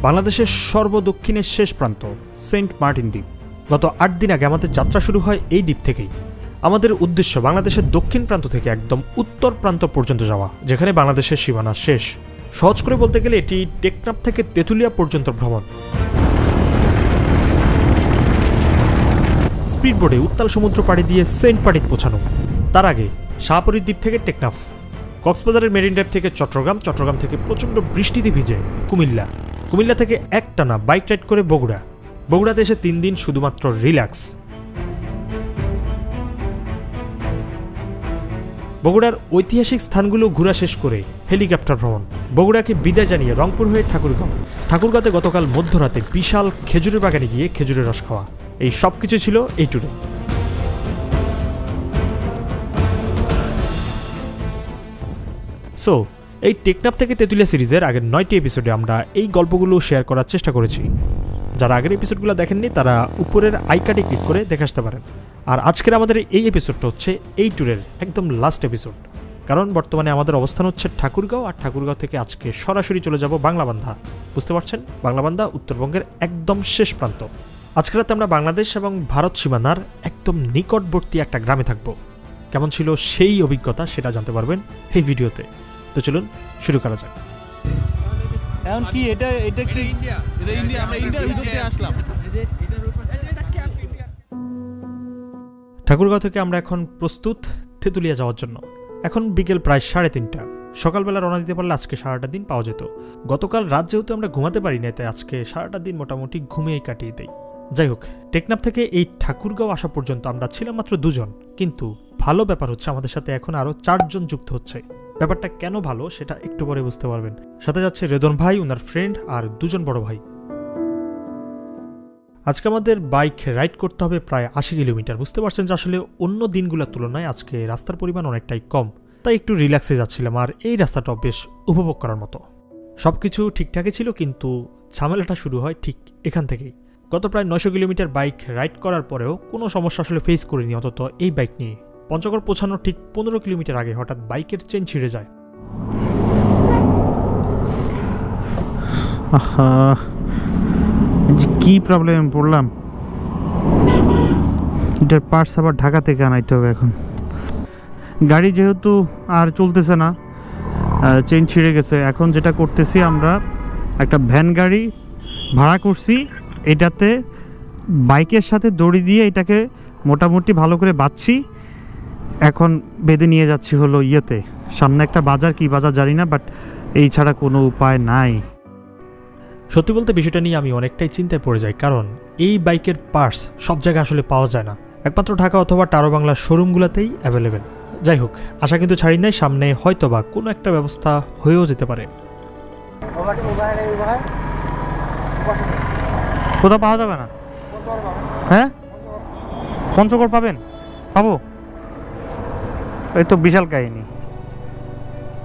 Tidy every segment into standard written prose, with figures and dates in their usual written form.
বাংলাদেশের সর্বদক্ষিণের শেষ প্রান্ত সেন্ট মার্টিন দ্বীপ। গত 8 দিন আগে আমাদের যাত্রা শুরু হয় এই দ্বীপ থেকেই। আমাদের উদ্দেশ্য বাংলাদেশের দক্ষিণ প্রান্ত থেকে একদম উত্তর প্রান্ত পর্যন্ত যাওয়া, যেখানে বাংলাদেশের সীমানা শেষ। সহজ করে বলতে গেলে এটি টেকনাফ থেকে তেতুলিয়া পর্যন্ত ভ্রমণ। স্পিডবোটে উত্তাল সমুদ্র পাড়ি দিয়ে সেন্ট মার্টিন পৌঁছানো, তার আগে শাহপরীর দ্বীপ থেকে টেকনাফ, কক্সবাজারের মেরিন ড্রাইভ থেকে চট্টগ্রাম, চট্টগ্রাম থেকে প্রচণ্ড বৃষ্টিতে ভিজে কুমিল্লা, কুমিল্লা থেকে একটানা বাইক রাইড করে বগুড়া, বগুড়াতে এসে 3 দিন শুধুমাত্র রিল্যাক্স। বগুড়ার ঐতিহাসিক স্থানগুলো ঘোরা শেষ করে হেলিকপ্টার ভ্রমণ, বগুড়াকে বিদায় জানিয়ে রংপুর হয়ে ঠাকুরগাঁও। ঠাকুরগাঁওতে গতকাল মধ্যরাতে বিশাল খেজুরের বাগানে গিয়ে খেজুরের রস খাওয়া। এই সব কিছু ছিল এই ট্যুরে। সো এই টেকনাফ থেকে তেতুলিয়া সিরিজের আগের 9টি এপিসোডে আমরা এই গল্পগুলো শেয়ার করার চেষ্টা করেছি। যারা আগের এপিসোডগুলো দেখেননি তারা উপরের আইকার্ডে ক্লিক করে দেখে আসতে পারেন। আর আজকের আমাদের এই এপিসোডটা হচ্ছে এই ট্যুরের একদম লাস্ট এপিসোড, কারণ বর্তমানে আমাদের অবস্থান হচ্ছে ঠাকুরগাঁও, আর ঠাকুরগাঁও থেকে আজকে সরাসরি চলে যাব বাংলাবান্ধা। বুঝতে পারছেন, বাংলাবান্ধা উত্তরবঙ্গের একদম শেষ প্রান্ত। আজকে রাতে আমরা বাংলাদেশ এবং ভারত সীমানার একদম নিকটবর্তী একটা গ্রামে থাকব। কেমন ছিল সেই অভিজ্ঞতা সেটা জানতে পারবেন এই ভিডিওতে। তো চলুন শুরু করা যাক। এখন কি এটা কি ইন্ডিয়া? এটা ইন্ডিয়া, আমরা ইন্ডিয়ার ভিতর দিয়ে আসলাম। ঠাকুরগাঁও থেকে আমরা এখন প্রস্তুত তেতুলিয়া যাওয়ার জন্য। এখন বিকেল প্রায় 3:30। সকালবেলা রওনা দিতে পারলে আজকে সারাটা দিন পাওয়া যেত। গতকাল রাত যেহেতু আমরা ঘুমাতে পারি না, তাই আজকে সারাটা দিন মোটামুটি ঘুমিয়েই কাটিয়ে দেই। যাই হোক, টেকনাফ থেকে এই ঠাকুরগাঁও আসা পর্যন্ত আমরা ছিলাম মাত্র 2 জন, কিন্তু ভালো ব্যাপার হচ্ছে আমাদের সাথে এখন আরও 4 জন যুক্ত হচ্ছে। ব্যাপারটা কেন ভালো সেটা একটু পরে বুঝতে পারবেন। সাথে যাচ্ছে রেদন ভাই, ওনার ফ্রেন্ড, আর 2 জন বড় ভাই। আজকে আমাদের বাইক রাইড করতে হবে প্রায় 80 কিলোমিটার। বুঝতে পারছেন যে আসলে অন্য দিনগুলোর তুলনায় আজকে রাস্তার পরিমাণ অনেকটাই কম, তাই একটু রিল্যাক্সে যাচ্ছিলাম। আর এই রাস্তাটাও বেশ উপভোগ করার মতো। সব কিছু ঠিকঠাকই ছিল, কিন্তু ঝামেলাটা শুরু হয় ঠিক এখান থেকেই। গত প্রায় 900 কিলোমিটার বাইক রাইড করার পরেও কোনো সমস্যা আসলে ফেস করিনি, অন্তত এই বাইক নিয়ে। পঞ্চগড় পৌঁছানোর ঠিক 15 কিলোমিটার আগে হঠাৎ বাইকের চেন ছিঁড়ে যায়। কি প্রবলেম পড়লাম, এটার পার্টস আবার ঢাকা থেকে আনাইতে হবে। এখন গাড়ি যেহেতু আর চলতেছে না, চেন ছিঁড়ে গেছে, এখন যেটা করতেছি আমরা একটা ভ্যান গাড়ি ভাড়া করছি। এটাতে বাইকের সাথে দড়ি দিয়ে এটাকে মোটামুটি ভালো করে বাঁধছি। এখন বেঁধে নিয়ে যাচ্ছি হলো ইয়েতে, সামনে একটা বাজার, কি বাজার জানি না, বাট এই ছাড়া কোনো উপায় নাই। সত্যি বলতে বিষয়টা নিয়ে আমি অনেকটাই চিন্তায় পড়ে যাই, কারণ এই বাইকের পার্টস সব জায়গায় আসলে পাওয়া যায় না, একমাত্র ঢাকা অথবা টারো বাংলার শোরুমগুলোতেই অ্যাভেলেবেল। যাই হোক, আশা কিন্তু ছাড়ি নাই, সামনে হয়তোবা কোনো একটা ব্যবস্থা হয়েও যেতে পারে। কোথাও পাওয়া যাবে না? হ্যাঁ, পঞ্চগড় পাবেন? পাবো। এই তো বিশাল কাহিনী।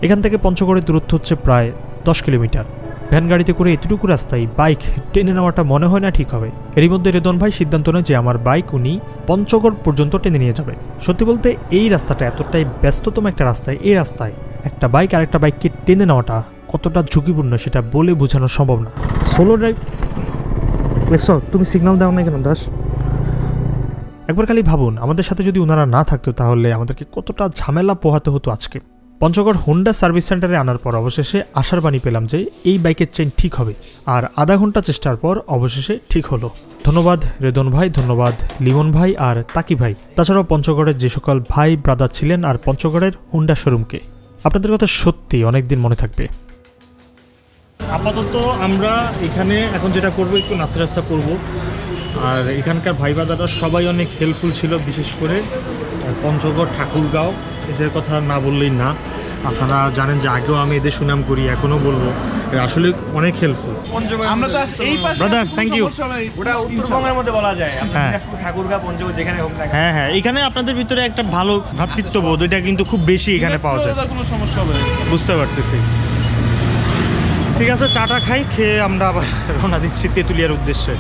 এখান থেকে পঞ্চগড়ের দূরত্ব হচ্ছে প্রায় 10 কিলোমিটার। ভ্যান গাড়িতে করে এতটুকু রাস্তায় বাইক টেনে নেওয়াটা মনে হয় না ঠিক হবে। এরই মধ্যে রেদন ভাই সিদ্ধান্ত নেয় যে আমার বাইক উনি পঞ্চগড় পর্যন্ত টেনে নিয়ে যাবে। সত্যি বলতে এই রাস্তাটা এতটাই ব্যস্ততম একটা রাস্তায়, এই রাস্তায় একটা বাইক আরেকটা বাইককে টেনে নেওয়াটা কতটা ঝুঁকিপূর্ণ সেটা বলে বোঝানো সম্ভব না। Solo drive. তুমি সিগন্যাল দাও না কেন দাস? একবার খালি ভাবুন, আমাদের সাথে যদি ওনারা না থাকতো তাহলে আমাদেরকে কতটা ঝামেলা পোহাতে হতো আজকে। পঞ্চগড় হোন্ডা সার্ভিস সেন্টারে আনার পর অবশেষে আশার বাণী পেলাম যে এই বাইকের চেইন ঠিক হবে, আর আধা ঘন্টা চেষ্টার পর অবশেষে ঠিক হলো। ধন্যবাদ রেদন ভাই, ধন্যবাদ লিমন ভাই আর তাকি ভাই, তাছাড়াও পঞ্চগড়ের যে সকল ভাই ব্রাদার ছিলেন আর পঞ্চগড়ের হোন্ডা শোরুমকে। আপনাদের কথা সত্যি অনেকদিন মনে থাকবে। আপাতত আমরা এখানে এখন যেটা করবো, একটু নাস্তা রাস্তা করবো। আর এখানকার ভাই ব্রাদাররা সবাই অনেক হেল্পফুল ছিল, বিশেষ করে পঞ্চগড় ঠাকুরগাঁও, এদের কথা না বললেই না। আপনারা জানেন যে আগেও আমি এদের সুনাম করি, এখনও বলবো, আসলে অনেক হেল্পফুল। আমরা তো এই পাশে ব্রাদার, থ্যাংক ইউ। ওটা উত্তরবঙ্গের মধ্যে বলা যায়, ঠাকুরগাঁও পঞ্চগড় যেখানে হোক না। হ্যাঁ হ্যাঁ, এখানে আপনাদের ভিতরে একটা ভালো ভ্রাতৃত্ববোধ, এটা কিন্তু খুব বেশি এখানে পাওয়া যায়। কোনো সমস্যা হবে না, বুঝতে পারতেছি। ঠিক আছে, চাটা খাই, খেয়ে আমরা আবার রওনা দিচ্ছি তেতুলিয়ার উদ্দেশ্যে।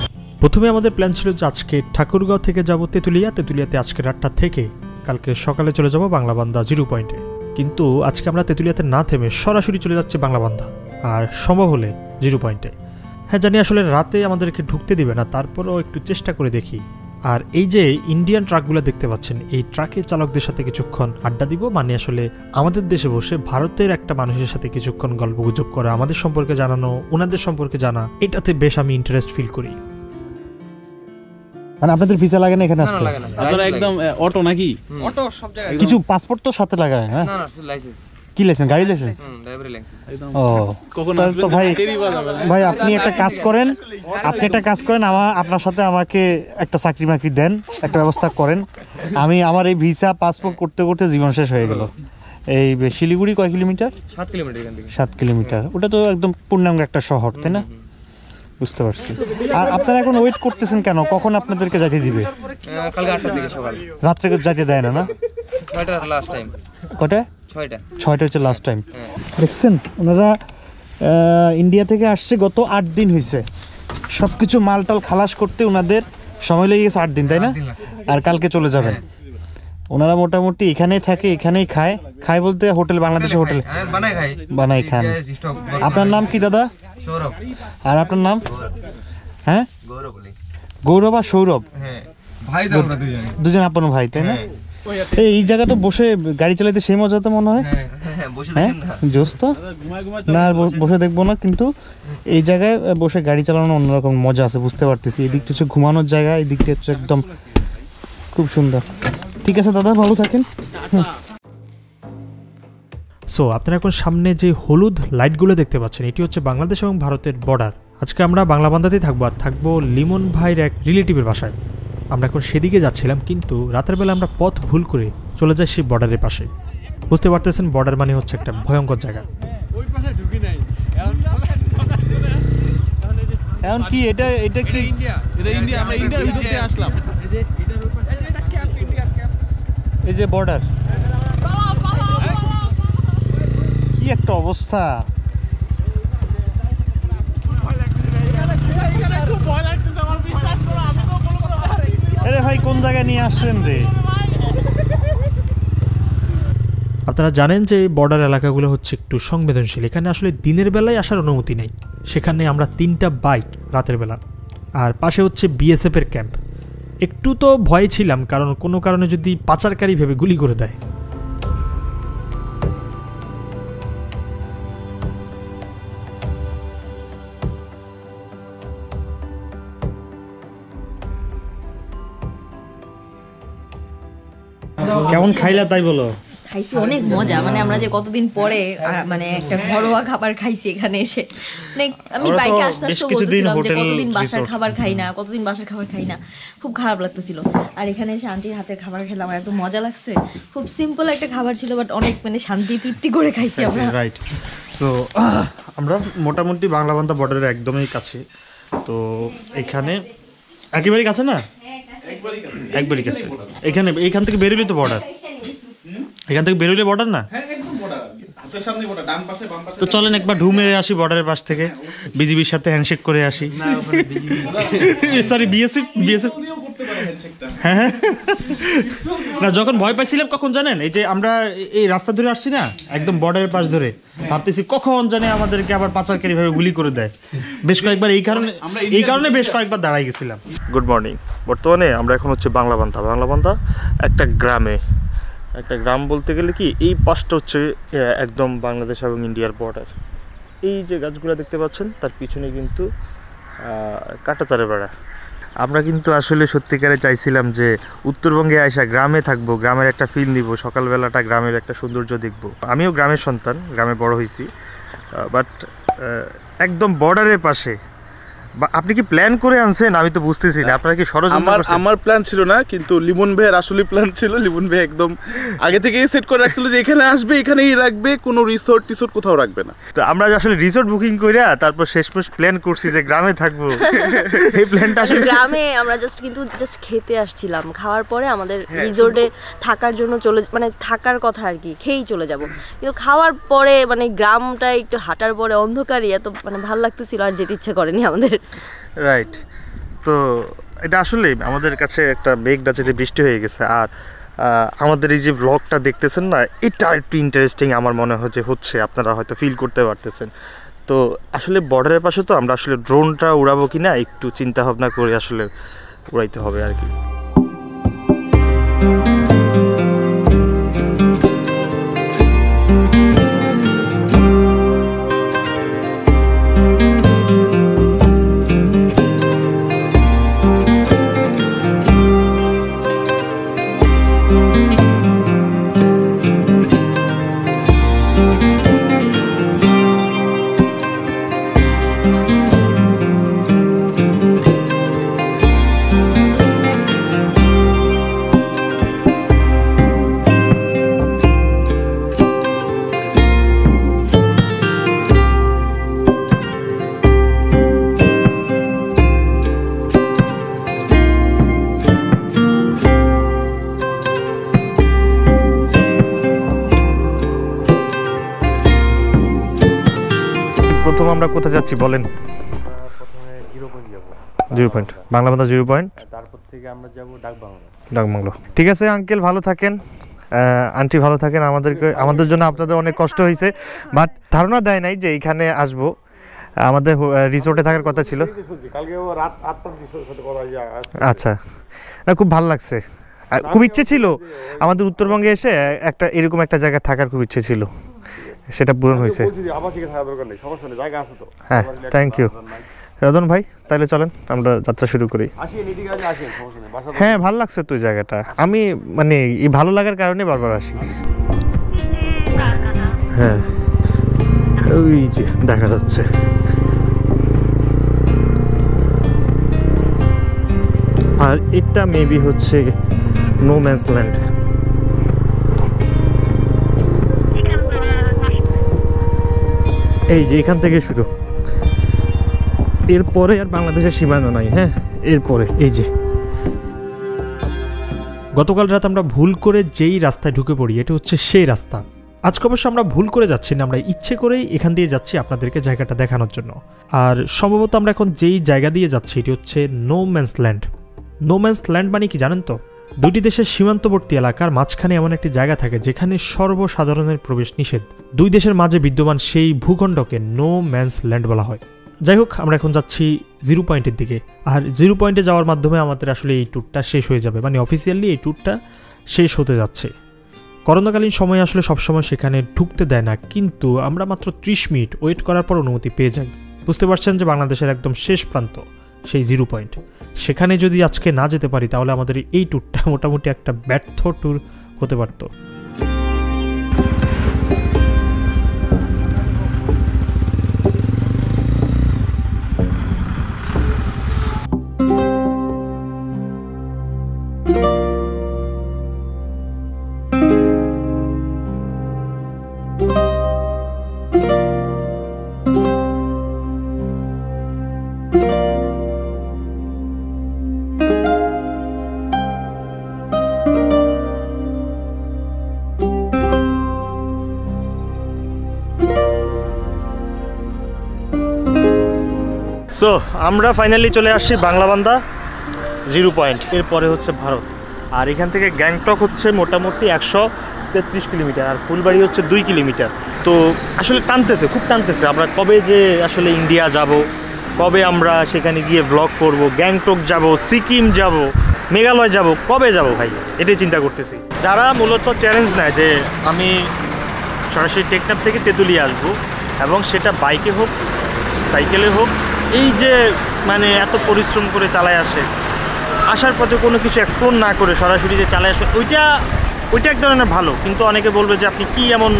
প্রথমে আমাদের প্ল্যান ছিল যে আজকে ঠাকুরগাঁও থেকে যাব তেতুলিয়া, তেতুলিয়াতে আজকে রাতটা থেকে কালকে সকালে চলে যাব বাংলাবান্ধা 0 পয়েন্টে। কিন্তু আজকে আমরা তেতুলিয়াতে না থেমে সরাসরি চলে যাচ্ছি বাংলাবান্ধা, আর সম্ভব হলে 0 পয়েন্টে। হ্যাঁ জানি আসলে রাতে আমাদেরকে ঢুকতে দিবে না, তারপরও একটু চেষ্টা করে দেখি। আর এই যে ইন্ডিয়ান ট্রাকগুলো দেখতে পাচ্ছেন, এই ট্রাকের চালকদের সাথে কিছুক্ষণ আড্ডা দিব, মানে আসলে আমাদের দেশে বসে ভারতের একটা মানুষের সাথে কিছুক্ষণ গল্পগুজব করা, আমাদের সম্পর্কে জানানো, ওনাদের সম্পর্কে জানা, এটাতে বেশ আমি ইন্টারেস্ট ফিল করি। মানে আপনাদের ভিসা লাগে না এখানে আসতে? আপনারা একদম অটো নাকি? অটো সব জায়গায় কিছু পাসপোর্ট তো সাথে লাগায়? হ্যাঁ, না লাইসেন্স। কি লাইসেন্স? গাড়ি লাইসেন্স? ড্রাইভারি লাইসেন্স। ও কখন তাহলে তো ভাই আপনি একটা কাজ করেন, আপনার সাথে আমাকে একটা চাকরি মাকরি দেন, একটা ব্যবস্থা করেন। আমার এই ভিসা পাসপোর্ট করতে করতে জীবন শেষ হয়ে গেল। এই শিলিগুড়ি কয় কিলোমিটার? 7 কিলোমিটার এখান থেকে। 7 কিলোমিটার, ওটা তো একদম পূর্ণাঙ্গ একটা শহর, তাই না? বুঝতে পারছি। আর আপনারা এখন ওয়েট করতেছেন কেন? কখন আপনাদেরকে যেতে দিবে? কালকে 8টার দিকে সকাল। রাত্রে যেতে দেয় না? 6টা লাস্ট টাইম। কটা? 6টা হচ্ছে লাস্ট টাইম। দেখছেন ওনারা ইন্ডিয়া থেকে আসছে, গত 8 দিন হয়েছে। সব কিছু মালটাল খালাস করতে ওনাদের সময় লেগে গেছে 8 দিন, তাই না? আর কালকে চলে যাবেন। ওনারা মোটামুটি এখানেই থাকে, এখানেই খায় বলতে হোটেল, বাংলাদেশে হোটেল বানাই খান। আপনার নাম কি দাদা? সৌরভ। আর আপনার নাম? হ্যাঁ, গৌরব আর সৌরভ। হ্যাঁ ভাই, তো আমরা দুজন আপন ভাই, তাই না? এই জায়গা তো বসে গাড়ি চালাতে সেই মজা তো মনে হয়। হ্যাঁ জোস তো না, বসে দেখবো না, কিন্তু এই জায়গায় বসে গাড়ি চালানো অন্যরকম মজা আছে, বুঝতে পারতেছি। এই দিকটা হচ্ছে ঘুমানোর জায়গা, এই দিকটা হচ্ছে একদম খুব সুন্দর। ঠিক আছে দাদা, ভালো থাকেন। সো আপনারা এখন সামনে যে হলুদ লাইটগুলো দেখতে পাচ্ছেন, এটি হচ্ছে বাংলাদেশ এবং ভারতের বর্ডার। আজকে আমরা বাংলাবান্ধাতেই থাকবো, আর থাকবো লিমন ভাইয়ের এক রিলেটিভের বাসায়। আমরা এখন সেদিকে যাচ্ছিলাম, কিন্তু রাতের বেলা আমরা পথ ভুল করে চলে যাই সেই বর্ডারের পাশে। বুঝতে পারতেছেন বর্ডার মানে হচ্ছে একটা ভয়ঙ্কর জায়গা। এখন কি এটা কি ইন্ডিয়া? আমরা ইন্ডিয়ার ভিতর দিয়ে আসলাম। এই যে বর্ডার, কি একটা অবস্থা। আরে ভাই কোন জায়গায় নিয়ে আসছেন রে? আপনারা জানেন যে বর্ডার এলাকাগুলো হচ্ছে একটু সংবেদনশীল, এখানে আসলে দিনের বেলায় আসার অনুমতি নেই। সেখানে আমরা 3টা বাইক রাতের বেলা, আর পাশে হচ্ছে বিএসএফ এর ক্যাম্প। একটু তো ভয় ছিলাম, কারণ কোনো কারণে যদি পাচারকারী ভেবে গুলি করে দেয়। কেমন খাইলা তাই বলো? খাইছি অনেক মজা, মানে আমরা যে কতদিন পরে মানে একটা ঘরোয়া খাবার খাইছি এখানে এসে। মানে আমি বাইকে আসতে আসতে বলতেছিলাম যে কতদিন বাসার খাবার খাই না, খুব খারাপ লাগতেছিল। আর এখানে এসে আন্টির হাতের খাবার খেলাম, আর এত মজা লাগছে। খুব সিম্পল একটা খাবার ছিল, বাট অনেক মানে শান্তি তৃপ্তি করে খাইছি আমরা। রাইট। সো আমরা মোটামুটি বাংলাবান্ধা বর্ডারের একদমই কাছে। তো এখানে একেবারেই কাছে না? একবারই কাছে। এইখান থেকে বেরোলে তো বর্ডার, এখান থেকে বেরোলে বর্ডার না? তো চলেন একবার ঢু মেরে আসি বর্ডারের পাশ থেকে, বিজিবির সাথে হ্যান্ডশেক করে আসি। Sorry, BSF. হ্যাঁ, না যখন ভয় পাইছিলাম কখন জানেন? এই যে আমরা এই রাস্তা ধরে আসছি না, একদম বর্ডারের পাশ ধরে, ভাবতেছি কখন জানে আমাদেরকে আবার পাচারকারী ভাবে গুলি করে দেয়। বেশ কয়েকবার এই কারণে বেশ কয়েকবার দাঁড়াই গেছিলাম। Good morning. বর্তমানে আমরা এখন হচ্ছে বাংলাবান্ধা একটা গ্রাম বলতে গেলে কি, এই পাশটা হচ্ছে একদম বাংলাদেশ এবং ইন্ডিয়ার বর্ডার। এই যে গাছগুলো দেখতে পাচ্ছেন, তার পিছনে কিন্তু কাঁটাতারের বেড়া। আমরা কিন্তু আসলে সত্যিকারে চাইছিলাম যে উত্তরবঙ্গে আইসা গ্রামে থাকবো, গ্রামের একটা ফিল নিব, সকালবেলাটা গ্রামের একটা সৌন্দর্য দেখবো। আমিও গ্রামের সন্তান, গ্রামে বড় হয়েছি, বাট একদম বর্ডারের পাশে। আপনি কি প্ল্যান করে আনছেন? আমি তো বুঝতেছি না, আপনারা কি আমার প্ল্যান ছিল না, কিন্তু লিমন ভাইয়ের আসলে প্ল্যান ছিল। লিমন ভাই একদম আগে থেকেই সেট করে রাখছিল যে এখানে আসবে, এখানেই রাখবে, কোনো রিসোর্ট কোথাও রাখবে না। তো আমরা আসলে রিসোর্ট বুকিং করে তারপর শেষমেশ প্ল্যান করছি যে গ্রামে থাকবো। এই প্ল্যানটা আসলে গ্রামে আমরা জাস্ট খেতে আসছিলাম, খাওয়ার পরে আমাদের রিসোর্টে থাকার জন্য মানে থাকার কথা আর কি, খেয়েই চলে যাব। কিন্তু খাওয়ার পরে মানে গ্রামটা একটু হাঁটার পরে অন্ধকারই এত মানে ভালো লাগতেছিল, আর যেতে ইচ্ছে করেনি আমাদের। রাইট। তো এটা আসলে আমাদের কাছে একটা মেঘ ডাচেতে বৃষ্টি হয়ে গেছে, আর আমাদের এই যে ব্লগটা দেখতেছেন না, এটা একটু ইন্টারেস্টিং আমার মনে হচ্ছে, আপনারা হয়তো ফিল করতে পারতেছেন। তো আসলে বর্ডারের পাশে তো আমরা আসলে ড্রোনটা উড়াবো কি না একটু চিন্তা ভাবনা করে আসলে উড়াইতে হবে আর কি। প্রথম আমরা কোথায় যাচ্ছি বলেন? প্রথমে 0 পয়েন্ট বাংলাবান্ধা 0 পয়েন্ট, তারপর থেকে আমরা যাব ডাকবাংলো। ঠিক আছে আঙ্কেল, ভালো থাকেন, আন্টি ভালো থাকেন। আমাদের জন্য আপনাদের অনেক কষ্ট হয়েছে, বাট ধারণা দেয় নাই যে এইখানে আসবো। আমাদের রিসোর্টে থাকার কথা ছিল। আচ্ছা, খুব ভালো লাগছে, খুব ইচ্ছে ছিল আমাদের উত্তরবঙ্গে এসে এরকম একটা জায়গায় থাকার খুব ইচ্ছে ছিল, সেটা পূরণ হয়েছে। হ্যাঁ, থ্যাংক ইউ রতন ভাই। তাহলে চলেন আমরা যাত্রা শুরু করি। হ্যাঁ, ভালো লাগছে তো জায়গাটা, আমি মানে এই ভালো লাগার কারণে বারবার আসি। হ্যাঁ, ওই যে দেখা যাচ্ছে। আর এটা মেবি হচ্ছে নো ম্যানস ল্যান্ড। এই যে এখান থেকে শুরু, এরপরে আর বাংলাদেশের সীমানা নাই। হ্যাঁ, এরপরে এই যে গতকাল রাত আমরা ভুল করে যেই রাস্তায় ঢুকে পড়ি, এটা হচ্ছে সেই রাস্তা। আজকে অবশ্য আমরা ভুল করে যাচ্ছি না, আমরা ইচ্ছে করেই এখান দিয়ে যাচ্ছি আপনাদেরকে জায়গাটা দেখানোর জন্য। আর সম্ভবত আমরা এখন যেই জায়গা দিয়ে যাচ্ছি এটি হচ্ছে no man's land. No man's land মানে কি জানেন তো? দুটি দেশের সীমান্তবর্তী এলাকার মাঝখানে এমন একটি জায়গা থাকে যেখানে সর্বসাধারণের প্রবেশ নিষেধ। দুই দেশের মাঝে বিদ্যমান সেই ভূখণ্ডকে নো ম্যানস ল্যান্ড বলা হয়। যাই হোক, আমরা এখন যাচ্ছি 0 পয়েন্টের দিকে। আর 0 পয়েন্টে যাওয়ার মাধ্যমে আমাদের আসলে এই ট্যুরটা শেষ হয়ে যাবে, মানে অফিসিয়ালি এই ট্যুরটা শেষ হতে যাচ্ছে। করোনাকালীন সময়ে আসলে সবসময় সেখানে ঢুকতে দেয় না, কিন্তু আমরা মাত্র 30 মিনিট ওয়েট করার পর অনুমতি পেয়ে যাই। বুঝতে পারছেন যে বাংলাদেশের একদম শেষ প্রান্ত সেই 0 পয়েন্ট। সেখানে যদি আজকে না যেতে পারি তাহলে আমাদের এই ট্যুরটা মোটামুটি একটা ব্যর্থ ট্যুর হতে পারত। সো আমরা ফাইনালি চলে আসছি বাংলাবান্ধা 0 পয়েন্ট। এরপরে হচ্ছে ভারত, আর এখান থেকে গ্যাংটক হচ্ছে মোটামুটি 133 কিলোমিটার, আর ফুলবাড়ি হচ্ছে 2 কিলোমিটার। তো আসলে টানতেছে, খুব টানতেছে। আমরা কবে যে আসলে ইন্ডিয়া যাব, কবে আমরা সেখানে গিয়ে ব্লগ করব, গ্যাংটক যাব, সিকিম যাব, মেঘালয় যাব, কবে যাব ভাই, এটাই চিন্তা করতেছি। যারা মূলত চ্যালেঞ্জ নেয় যে আমি সরাসরি টেকনাফ থেকে তেতুলিয়া আসবো, এবং সেটা বাইকে হোক সাইকেলে হোক, এই যে মানে এত পরিশ্রম করে চালায় আসে, আসার পথে কোনো কিছু এক্সপ্লোর না করে সরাসরি যে চালায় আসে, ওইটা এক ধরনের ভালো। কিন্তু অনেকে বলবে যে আপনি কি এমন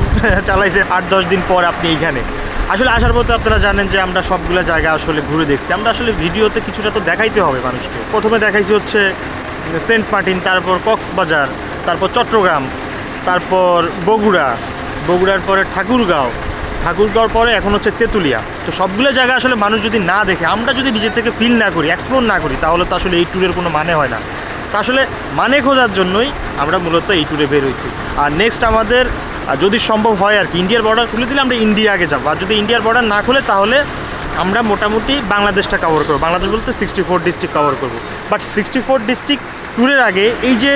চালাইছে 8-10 দিন পর আপনি এইখানে। আসলে আসার পথে আপনারা জানেন যে আমরা সবগুলো জায়গা আসলে ঘুরে দেখছি। আমরা আসলে ভিডিওতে কিছুটা তো দেখাইতে হবে মানুষকে। প্রথমে দেখাইছি হচ্ছে সেন্ট মার্টিন, তারপর কক্সবাজার, তারপর চট্টগ্রাম, তারপর বগুড়ার পরে ঠাকুরগাঁওর পরে এখন হচ্ছে তেতুলিয়া। তো সবগুলো জায়গা আসলে মানুষ যদি না দেখে, আমরা যদি নিজে থেকে ফিল না করি, এক্সপ্লোর না করি, তাহলে তো আসলে এই ট্যুরের কোনো মানে হয় না। তো আসলে মানে খোঁজার জন্যই আমরা মূলত এই ট্যুরে বের হয়েছি। আর নেক্সট আমাদের যদি সম্ভব হয় আর কি, ইন্ডিয়ার বর্ডার খুলে দিলে আমরা ইন্ডিয়া আগে যাবো। আর যদি ইন্ডিয়ার বর্ডার না খুলে তাহলে আমরা মোটামুটি বাংলাদেশটা কভার করবো। বাংলাদেশ বলতে 64 ডিস্ট্রিক্ট কভার করবো। বাট 64 ডিস্ট্রিক্ট ট্যুরের আগে এই যে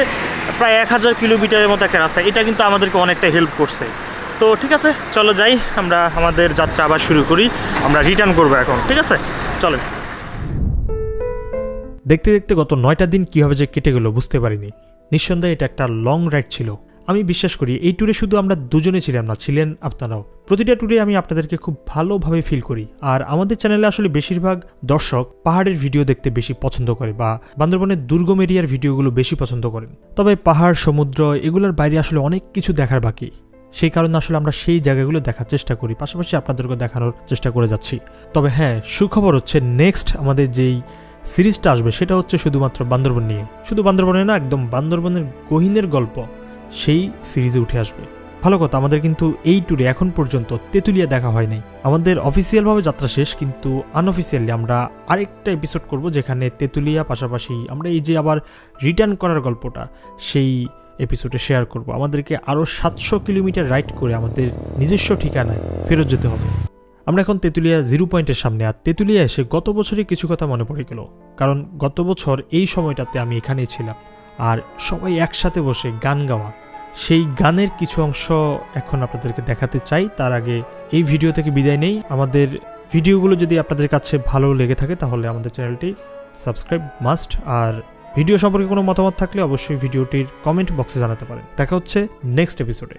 প্রায় 1000 কিলোমিটারের মতো একটা রাস্তা, এটা কিন্তু আমাদেরকে অনেকটা হেল্প করছে। তো ঠিক আছে, চলো যাই, আমরা আমাদের যাত্রা আবার শুরু করি। আমরা রিটার্ন করবো এখন, ঠিক আছে, চলেন। দেখতে দেখতে গত 9টা দিন কীভাবে যে কেটে গেল বুঝতে পারিনি। নিঃসন্দেহে এটা একটা লং রাইড ছিল। আমি বিশ্বাস করি এই ট্যুরে শুধু আমরা দুজনে ছিলাম না, ছিলেন আপনারাও। প্রতিটা ট্যুরে আমি আপনাদেরকে খুব ভালোভাবে ফিল করি। আর আমাদের চ্যানেলে আসলে বেশিরভাগ দর্শক পাহাড়ের ভিডিও দেখতে বেশি পছন্দ করে বা বান্দরবনের দুর্গম এরিয়ার ভিডিওগুলো বেশি পছন্দ করেন। তবে পাহাড়, সমুদ্র এগুলোর বাইরে আসলে অনেক কিছু দেখার বাকি। সেই কারণে আসলে আমরা সেই জায়গাগুলো দেখার চেষ্টা করি, পাশাপাশি আপনাদেরকে দেখানোর চেষ্টা করে যাচ্ছি। তবে হ্যাঁ, সুখবর হচ্ছে নেক্সট আমাদের যেই সিরিজটা আসবে সেটা হচ্ছে শুধুমাত্র বান্দরবন নিয়ে। শুধু বান্দরবনে না, একদম বান্দরবনের গহীনের গল্প সেই সিরিজে উঠে আসবে। ভালো কথা, আমাদের কিন্তু এই ট্যুরে এখন পর্যন্ত তেতুলিয়া দেখা হয় নাই। আমাদের অফিসিয়ালভাবে যাত্রা শেষ, কিন্তু আনঅফিসিয়ালি আমরা আরেকটা এপিসোড করব যেখানে তেতুলিয়া পাশাপাশি আমরা এই যে আবার রিটার্ন করার গল্পটা সেই এপিসোডে শেয়ার করব। আমাদেরকে আরও 700 কিলোমিটার রাইড করে আমাদের নিজস্ব ঠিকানায় ফেরত যেতে হবে। আমরা এখন তেতুলিয়া 0 পয়েন্টের সামনে। আর তেতুলিয়া এসে গত বছরই কিছু কথা মনে পড়ে গেল, কারণ গত বছর এই সময়টাতে আমি এখানেই ছিলাম আর সবাই একসাথে বসে গান গাওয়া, সেই গানের কিছু অংশ এখন আপনাদেরকে দেখাতে চাই। তার আগে এই ভিডিও থেকে বিদায় নেই। আমাদের ভিডিওগুলো যদি আপনাদের কাছে ভালো লেগে থাকে তাহলে আমাদের চ্যানেলটি সাবস্ক্রাইব মাস্ট। আর ভিডিও সম্পর্কে কোনো মতামত থাকলে অবশ্যই ভিডিওটির কমেন্ট বক্সে জানাতে পারেন। দেখা হচ্ছে নেক্সট এপিসোডে।